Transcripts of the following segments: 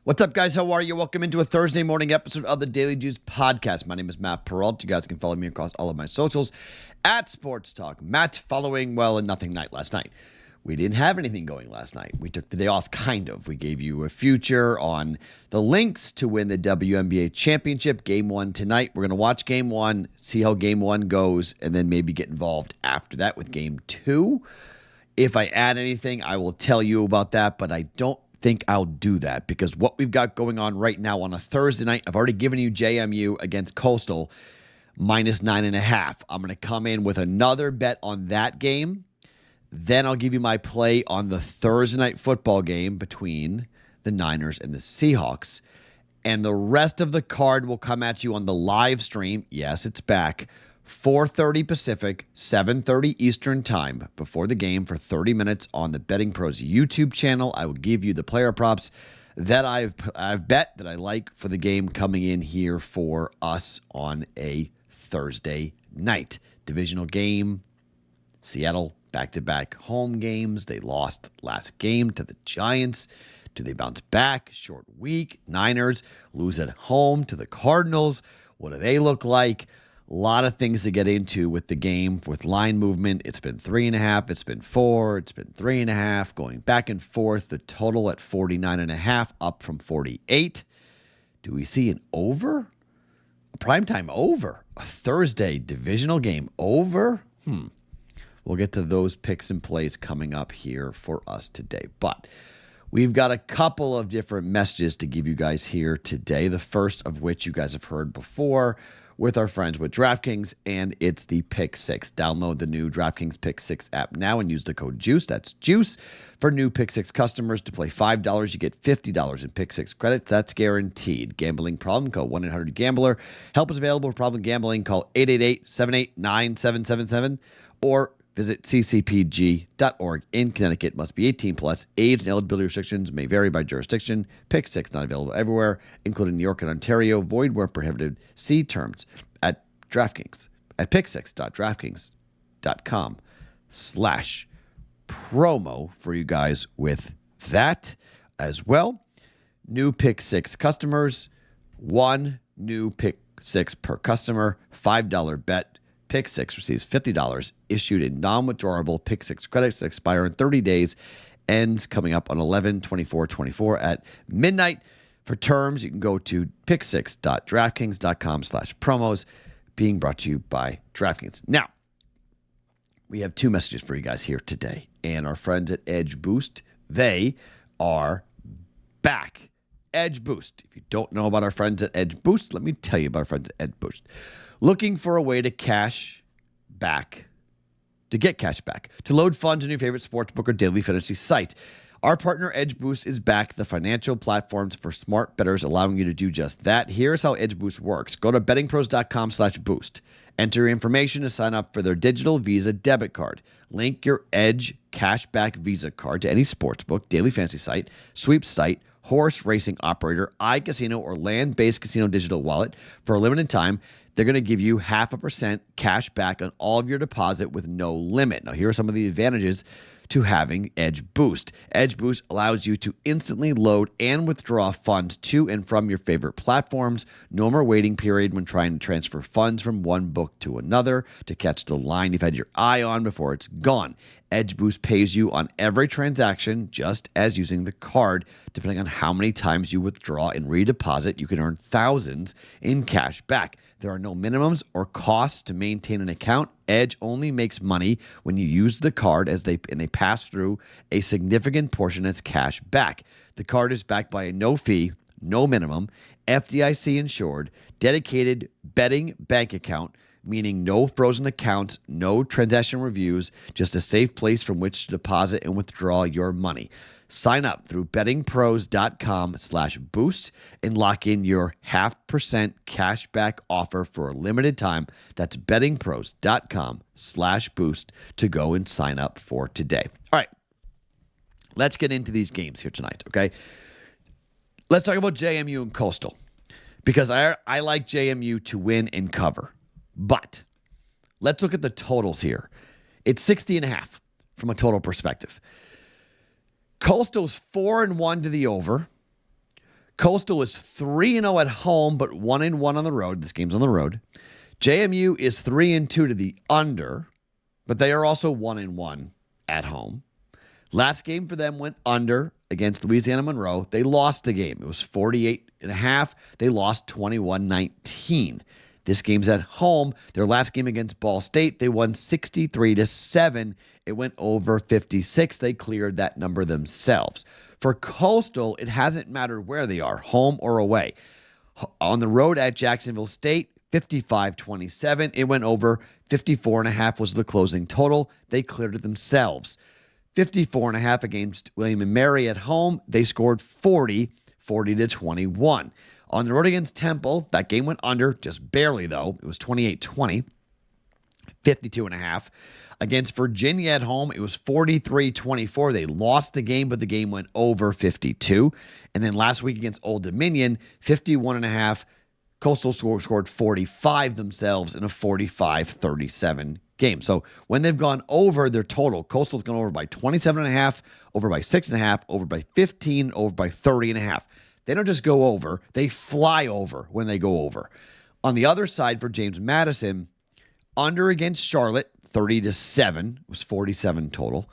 What's up, guys? How are you? Welcome into a Thursday morning episode of the Daily Juice Podcast. My name is Matt Perrault. You guys can follow me across all of my socials at Sports Talk. Matt, following well and nothing night last night. We didn't have anything going last night. We took the day off, kind of. We gave you a future on the Lynx to win the WNBA championship. Game 1 tonight. We're going to watch Game 1, see how Game 1 goes, and then maybe get involved after that with Game 2. If I add anything, I will tell you about that, but I don't think I'll do that because what we've got going on right now on a Thursday night, I've already given you JMU against Coastal minus 9.5. I'm going to come in with another bet on that game. Then I'll give you my play on the Thursday night football game between the Niners and the Seahawks. And the rest of the card will come at you on the live stream. Yes, it's back. 4:30 Pacific, 7:30 Eastern time before the game for 30 minutes on the BettingPros YouTube channel. I will give you the player props that I've bet that I like for the game coming in here for us on a Thursday night. Divisional game, Seattle back-to-back home games. They lost last game to the Giants. Do they bounce back? Short week. Niners lose at home to the Cardinals. What do they look like? A lot of things to get into with the game, with line movement. It's been 3.5. It's been 4. It's been 3.5. Going back and forth. The total at 49.5, up from 48. Do we see an over? A primetime over. A Thursday divisional game over? We'll get to those picks and plays coming up here for us today. But we've got a couple of different messages to give you guys here today. The first of which you guys have heard before with our friends with DraftKings, and it's the Pick 6. Download the new DraftKings Pick 6 app now and use the code JUICE. That's JUICE for new Pick 6 customers. To play $5, you get $50 in Pick 6 credits. That's guaranteed. Gambling problem? Call 1-800-GAMBLER. Help is available for problem gambling. Call 888-789-777 or visit ccpg.org in Connecticut. Must be 18 plus. Age and eligibility restrictions may vary by jurisdiction. Pick 6 not available everywhere, including New York and Ontario. Void where prohibited. See terms at DraftKings at pick6.draftkings.com/promo for you guys with that as well. New Pick 6 customers, one new Pick 6 per customer, $5 bet. Pick 6 receives $50 issued in non-withdrawable Pick 6 credits that expire in 30 days. Ends coming up on 11/24/24 at midnight. For terms, you can go to pick6.draftkings.com/promos, being brought to you by DraftKings. Now, we have two messages for you guys here today. And our friends at Edge Boost, they are back. Edge Boost. If you don't know about our friends at Edge Boost, let me tell you about our friends at Edge Boost. Looking for a way to get cash back, to load funds in your favorite sportsbook or daily fantasy site. Our partner Edge Boost is back, the financial platforms for smart bettors, allowing you to do just that. Here's how Edge Boost works. Go to bettingpros.com/boost. Enter your information to sign up for their digital Visa debit card. Link your Edge Cashback Visa card to any sportsbook, daily fantasy site, sweeps site, horse racing operator, iCasino, or land-based casino digital wallet. For a limited time, they're going to give you 0.5% cash back on all of your deposit with no limit. Now, here are some of the advantages to having Edge Boost. Edge Boost allows you to instantly load and withdraw funds to and from your favorite platforms. No more waiting period when trying to transfer funds from one book to another to catch the line you've had your eye on before it's gone. Edge Boost pays you on every transaction, just as using the card. Depending on how many times you withdraw and redeposit, you can earn thousands in cash back. There are no minimums or costs to maintain an account. Edge only makes money when you use the card and they pass through a significant portion as cash back. The card is backed by a no fee, no minimum, FDIC insured, dedicated betting bank account, meaning no frozen accounts, no transaction reviews, just a safe place from which to deposit and withdraw your money. Sign up through bettingpros.com/boost and lock in your 0.5% cashback offer for a limited time. That's bettingpros.com/boost to go and sign up for today. All right, let's get into these games here tonight, okay? Let's talk about JMU and Coastal because I like JMU to win and cover. But let's look at the totals here. It's 60.5 from a total perspective. Coastal's 4-1 to the over. Coastal is 3-0 at home, but 1-1 on the road. This game's on the road. JMU is 3-2 to the under, but they are also 1-1 at home. Last game for them went under against Louisiana Monroe. They lost the game. It was 48.5. They lost 21-19. This game's at home. Their last game against Ball State, they won 63-7. It went over 56. They cleared that number themselves. For Coastal, it hasn't mattered where they are, home or away. On the road at Jacksonville State, 55-27. It went over. 54.5 was the closing total. They cleared it themselves. 54.5 against William & Mary at home. They scored 40-21. On the road against Temple, that game went under, just barely though. It was 28-20. 52.5. Against Virginia at home, it was 43-24. They lost the game, but the game went over 52. And then last week against Old Dominion, 51.5. Coastal scored 45 themselves in a 45-37 game. So when they've gone over their total, Coastal's gone over by 27.5, over by 6.5, over by 15, over by 30.5. They don't just go over, they fly over when they go over. On the other side for James Madison, under against Charlotte, 30-7, was 47 total.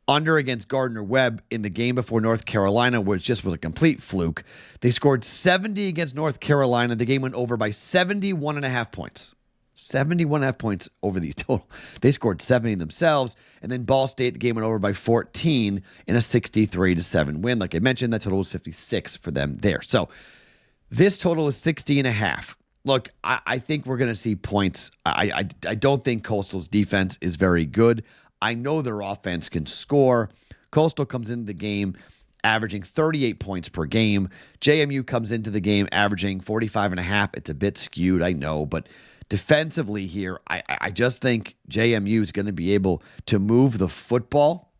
Under against Gardner-Webb in the game before North Carolina, which just was a complete fluke. They scored 70 against North Carolina. The game went over by 71.5 points. 71.5 points over the total. They scored 70 themselves. And then Ball State, the game went over by 14 in a 63-7 win. Like I mentioned, that total was 56 for them there. So this total is 60.5. Look, I think we're going to see points. I don't think Coastal's defense is very good. I know their offense can score. Coastal comes into the game averaging 38 points per game. JMU comes into the game averaging 45.5. It's a bit skewed, I know, but defensively here, I just think JMU is going to be able to move the football.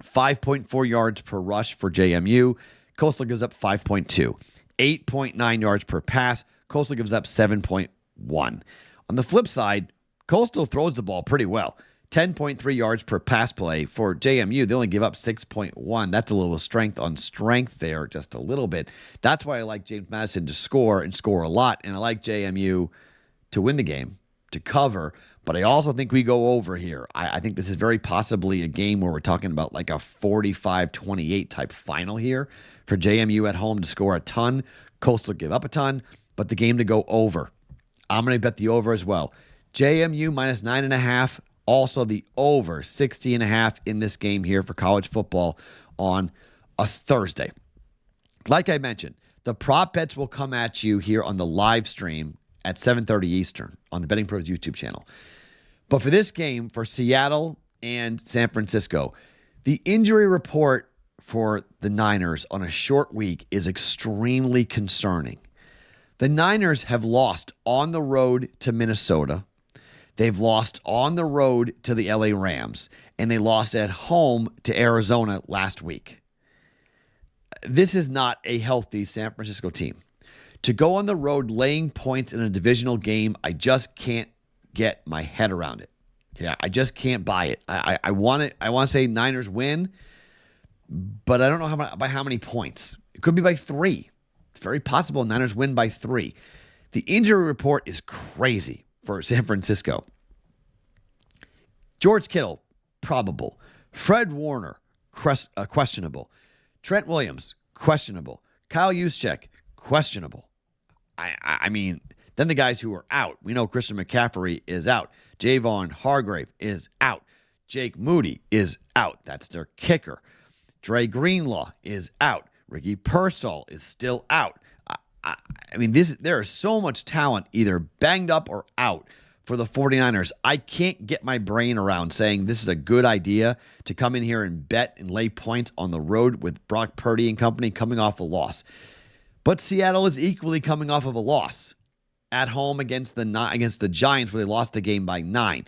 5.4 yards per rush for JMU. Coastal gives up 5.2. 8.9 yards per pass. Coastal gives up 7.1. On the flip side, Coastal throws the ball pretty well. 10.3 yards per pass play. For JMU, they only give up 6.1. That's a little strength on strength there, just a little bit. That's why I like James Madison to score and score a lot, and I like JMU to win the game, to cover, but I also think we go over here. I think this is very possibly a game where we're talking about like a 45-28 type final here for JMU at home to score a ton. Coastal give up a ton, but the game to go over. I'm going to bet the over as well. JMU minus 9.5. Also the over 60.5 in this game here for college football on a Thursday. Like I mentioned, the prop bets will come at you here on the live stream at 7:30 Eastern on the BettingPros YouTube channel. But for this game, for Seattle and San Francisco, the injury report for the Niners on a short week is extremely concerning. The Niners have lost on the road to Minnesota. They've lost on the road to the LA Rams, and they lost at home to Arizona last week. This is not a healthy San Francisco team. To go on the road laying points in a divisional game, I just can't get my head around it. Yeah, I just can't buy it. I want to say Niners win, but I don't know by how many points. It could be by 3. It's very possible Niners win by 3. The injury report is crazy for San Francisco. George Kittle, probable. Fred Warner, questionable. Trent Williams, questionable. Kyle Juszczyk, questionable. I mean, then the guys who are out. We know Christian McCaffrey is out. Javon Hargrave is out. Jake Moody is out. That's their kicker. Dre Greenlaw is out. Ricky Pearsall is still out. I mean, there is so much talent either banged up or out for the 49ers. I can't get my brain around saying this is a good idea to come in here and bet and lay points on the road with Brock Purdy and company coming off a loss. But Seattle is equally coming off of a loss at home against the Giants, where they lost the game by 9.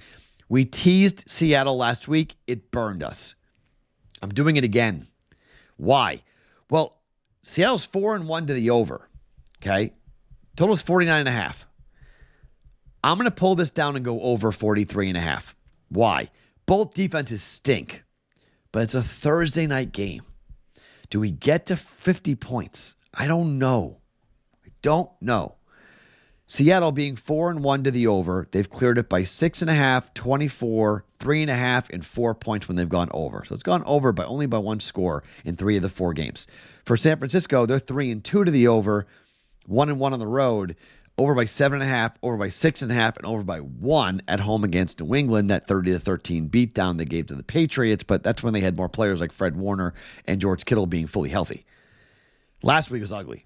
We teased Seattle last week. It burned us. I'm doing it again. Why? Well, Seattle's 4-1 to the over. Okay? Total is 49.5. I'm going to pull this down and go over 43.5. Why? Both defenses stink, but it's a Thursday night game. Do we get to 50 points? I don't know. Seattle being 4-1 to the over. They've cleared it by 6.5, 24, 3.5, and 4 points when they've gone over. So it's gone over by only by one score in 3 of the 4 games. For San Francisco, they're 3-2 to the over, 1-1 on the road, over by 7.5, over by 6.5, and over by 1 at home against New England. That 30-13 beatdown they gave to the Patriots, but that's when they had more players like Fred Warner and George Kittle being fully healthy. Last week was ugly.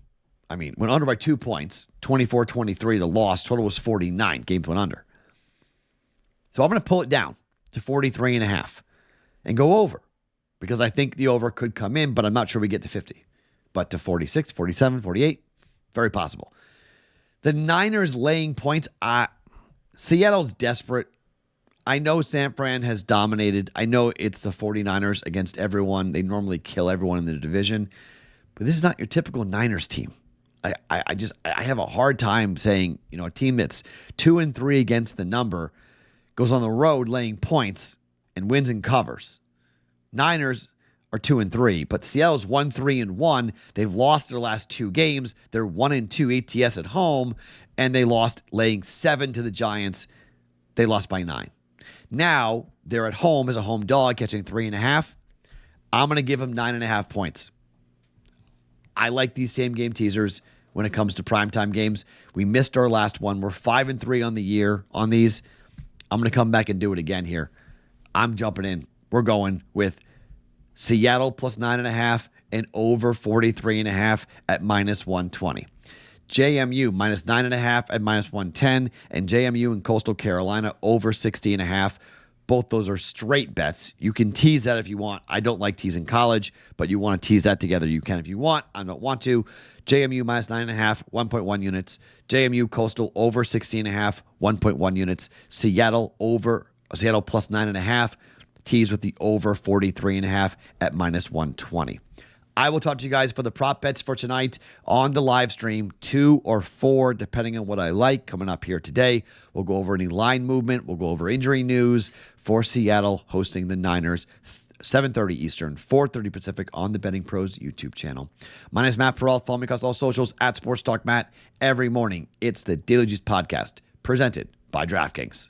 I mean, went under by 2 points, 24-23. The loss total was 49. Games went under. So I'm going to pull it down to 43.5 and go over because I think the over could come in, but I'm not sure we get to 50. But to 46, 47, 48, very possible. The Niners laying points. Seattle's desperate. I know San Fran has dominated. I know it's the 49ers against everyone. They normally kill everyone in the division. But this is not your typical Niners team. I have a hard time saying, a team that's 2-3 against the number goes on the road laying points and wins and covers. Niners are 2-3, but Seattle's 1-3-1. They've lost their last 2 games. They're 1-2 ATS at home, and they lost laying 7 to the Giants. They lost by 9. Now they're at home as a home dog, catching 3.5. I'm going to give them 9.5 points. I like these same game teasers when it comes to primetime games. We missed our last one. We're 5-3 on the year on these. I'm going to come back and do it again here. I'm jumping in. We're going with Seattle plus 9.5 and over 43.5 at -120. JMU minus 9.5 at -110, and JMU and Coastal Carolina over 60.5. Both those are straight bets. You can tease that if you want. I don't like teasing college, but you want to tease that together, you can if you want. I don't want to. JMU minus 9.5, 1.1 units. JMU Coastal over 60.5, 1.1 units. Seattle plus 9.5. Tease with the over 43.5 at -120. I will talk to you guys for the prop bets for tonight on the live stream, 2 or 4, depending on what I like, coming up here today. We'll go over any line movement. We'll go over injury news for Seattle hosting the Niners, 7:30 Eastern, 4:30 Pacific on the BettingPros YouTube channel. My name is Matt Perrault. Follow me across all socials at Sports Talk Matt. Every morning, it's the Daily Juice Podcast, presented by DraftKings.